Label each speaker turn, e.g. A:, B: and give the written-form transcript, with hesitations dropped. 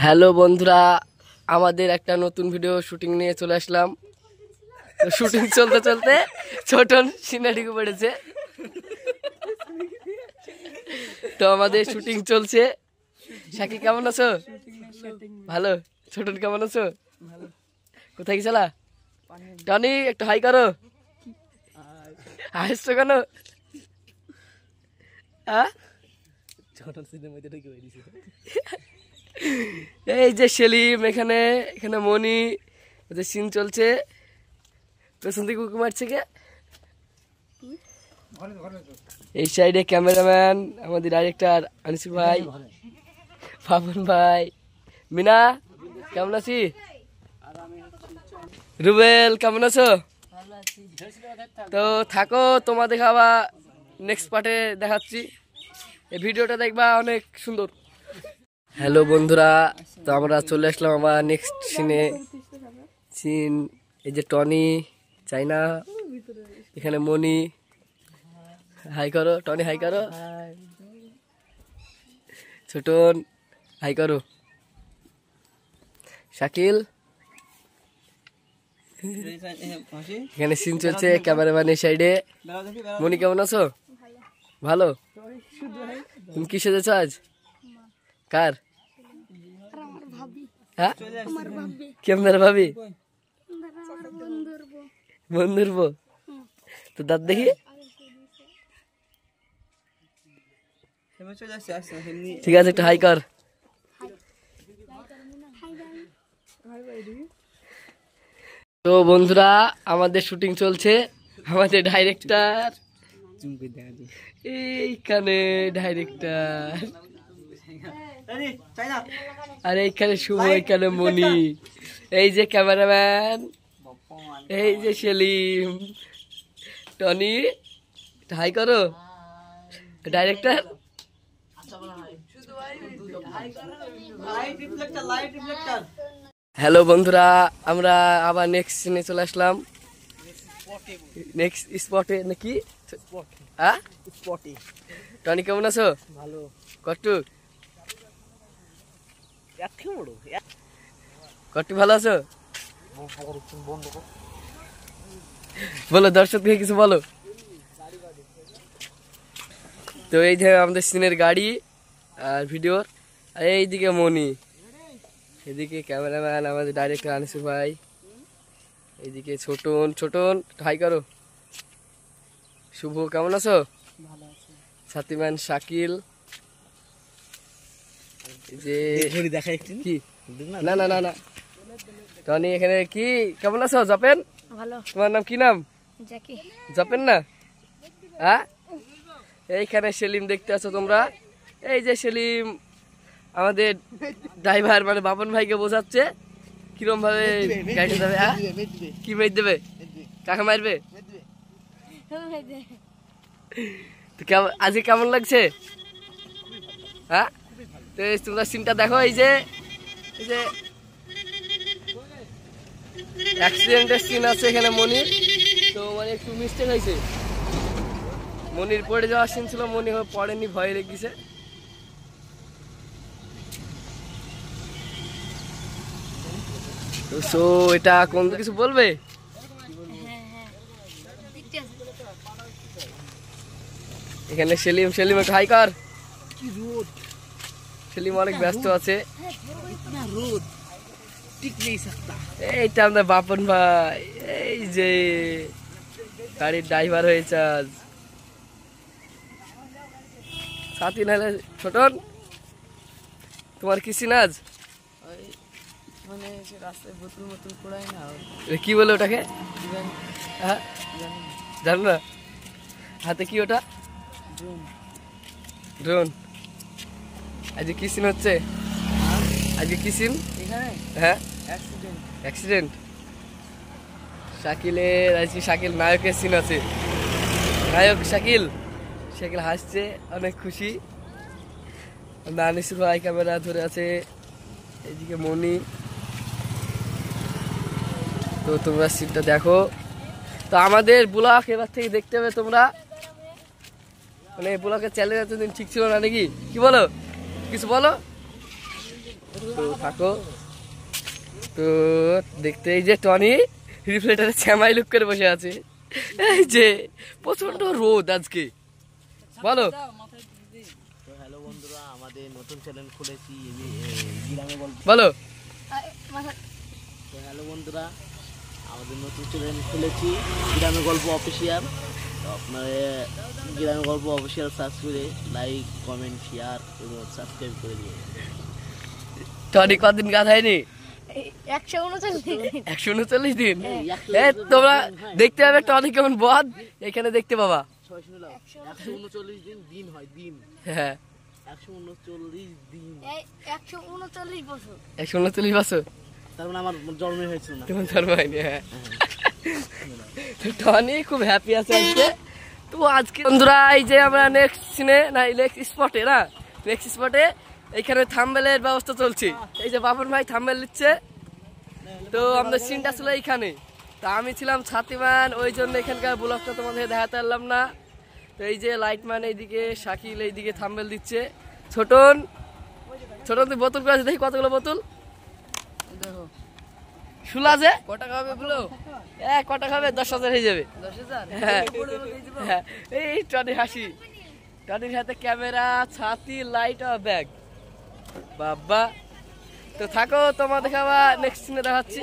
A: Hello বন্ধুরা, আমাদের একটা নতুন ভিডিও শুটিং নিয়ে চলে আসলাম। শুটিং চলতে চলতে ছোটন সিনারি পড়েছে, তো আমাদের শুটিং চলছে। শাকিল কেমন আছো? ভালো। ছোটন কেমন আছো? কোথায় গেছিলা? টনি একটু হাই করো। হাসছো কেন? এই যে সেলিম, এখানে এখানে মনি, ওদের সিন চলছে। পেছন থেকে উঁকি মারছে কে? এই সাইডে ক্যামেরাম্যান আমাদের ডাইরেক্টর আনিস ভাই, পাবন ভাই, মিনা কেমন আছি? রুবেল কেমন আছো? তো থাকো, তোমাদের খাওয়া নেক্সট পার্টে দেখাচ্ছি। এই ভিডিওটা দেখবা, অনেক সুন্দর। হ্যালো বন্ধুরা, তো আমরা চলে আসলাম আমার নেক্সট সিন। এই যে টনি, চাইনা, এখানে মনি। হাই করো টনি, হাই করো। ছোটন হাই করো। শাকিল, এখানে সিন চলছে। ক্যামেরাম্যান এই সাইডে। মনি কেমন আছো? ভালো। তুমি কি সেজেছ আজ? কার? হ্যাঁ, কেমন ভাবি? বন্ধুর বউ। তো দাঁত দেখি। ঠিক আছে, একটু হাই কর। তো বন্ধুরা, আমাদের শুটিং চলছে। আমাদের ডাইরেক্টর এইখানে, ডাইরেক্টর আর এইখানে শুভ, এইখানে মনি, এই যে ক্যামেরাম্যান, এই যে সেলিম, টনি হাই করো। ডাইরেক্টর হ্যালো বন্ধুরা, আমরা আবার নেক্সট সিনে চলে আসলাম। নেক্সট স্পটে নাকি? হ্যাঁ, টনি কেমন আছো? ভালো। কট্টু কট্টু ভালো আছো? বলো, দর্শককে কিছু বলো। তো এই যে আমাদের সিনের গাড়ি আর ভিডিওর, আর এইদিকে মনি, এদিকে ক্যামেরাম্যান আমাদের ডাইরেক্টর আনিস ভাই, এইদিকে ছোটন। ছোটন হাই করো। শুভ কেমন আছো? সাথীম্যান শাকিল, যে কি না না না না টনি এখানে। কি কেমন আছো? জপেন, তোমার নাম কি নাম? জপেন না? হ্যাঁ, এইখানে সেলিম দেখতে আছো তোমরা। এই যে সেলিম আমাদের ড্রাইভার, মানে বাপন ভাইকে বোঝাচ্ছে কিরম ভাবে গাড়িটা যাবে। হ্যাঁ, কি মেয়ে দেবে? কাকে মারবে? আজকে কেমন লাগছে? হ্যাঁ, তো তোমরা সিনটা দেখো। এই যে অ্যাক্সিডেন্টের সিন আছে এখানে মনির। তো মানে একটু মিস্টেক হয়েছে, মনির পড়ে যাওয়ার সিন ছিল, মনি পড়েনি, ভয় লেগেছে। তো এটা কোন কিছু বলবে? এখানে সেলিম, সেলিম একটু হাই কর। সেলিম অনেক ব্যস্ত আছে। এইটা আমাদের বাপন ভাই, এই যে গাড়ির ড্রাইভার হয়েছে আজ। সাথী নাহলে ছোটন, তোমার কি সিন আজ? মানে রাস্তায় বোতল মোতল পড়ায় না, কি বলে ওটাকে? হ্যাঁ, জানো না? হাতে কি ওটা? ড্রোন। আজকে কি সিন হচ্ছে? আজকে কি সিন এখানে? হ্যাঁ, অ্যাক্সিডেন্ট। শাকিলের আজকে, শাকিল নায়কের সিন আছে। নায়ক শাকিল, শাকিল হাসছে, অনেক খুশি। আনিস ভাই ক্যামেরা ধরে আছে, এইদিকে মনি। তো তোমরা সিনটা দেখো। তো আমাদের ব্লগ এবার থেকে দেখতে হবে তোমরা, মানে ব্লগের চ্যানেল এতদিন ঠিক ছিল না নাকি? কি বলো, কিছু বলো। তো থাকো। তো দেখতে এই যে টনি রিফ্লেক্টরে শ্যামাই লুক করে বসে আছে। এই যে প্রচন্ড রোদ আজকে, বলো।
B: হ্যালো বন্ধুরা, আমাদের নতুন চ্যানেল খুলেছি গ্রামে গল্প,
A: বলো।
B: হ্যালো বন্ধুরা, আমাদের নতুন চ্যানেল খুলেছি গ্রামে গল্প অফিসিয়াল। আপনারা গ্রামে গল্প অফিসিয়াল সার্চ করে লাইক, কমেন্ট, শেয়ার এবং সাবস্ক্রাইব করে দিন।
A: টনি কদিন গাছ হয়নি? 139 দিন। তোমরা দেখতে পাবে টনি কেমন বদ, এখানে দেখতে পাবা।
B: 139 দিন দিন হয় দিন।
A: হ্যাঁ
B: 139 দিন,
C: 139 বছর।
A: 139 বছর।
B: তার মানে আমার জন্মই হয়েছিল না।
A: তোমার জন্ম হয়নি। হ্যাঁ টনি খুব হ্যাপি আছে আজকে। তো আজকে বন্ধুরা এই যে আমরা নেক্সট সিনে না নেক্সট স্পটে না নেক্সট স্পটে এইখানে থাম্বনেলের ব্যবস্থা চলছে। এই যে বাবুর ভাই থাম্বনেল দিচ্ছে। তো আমাদের সিনটা ছিল এইখানে। তা আমি ছিলাম ছাতিমান, ওই জন্য এখানকার ব্লগটা তোমাদের দেখাতে পারলাম না। তো এই যে লাইটম্যান এইদিকে, শাকিল এইদিকে থাম্বনেল দিচ্ছে। ছোটন তুই বোতল করে আছে, দেখি কতগুলো বোতল শুলা যে কটা খাবে বলো? কটা খাবে? 10,000 হয়ে যাবে। 10,000? হ্যাঁ। এই টনি হাসি, টনির হাতে ক্যামেরা, ছাতি, লাইট আর ব্যাগ। বাবা তো থাকো, তোমার দেখাবা নেক্সট সিনে দেখাচ্ছি।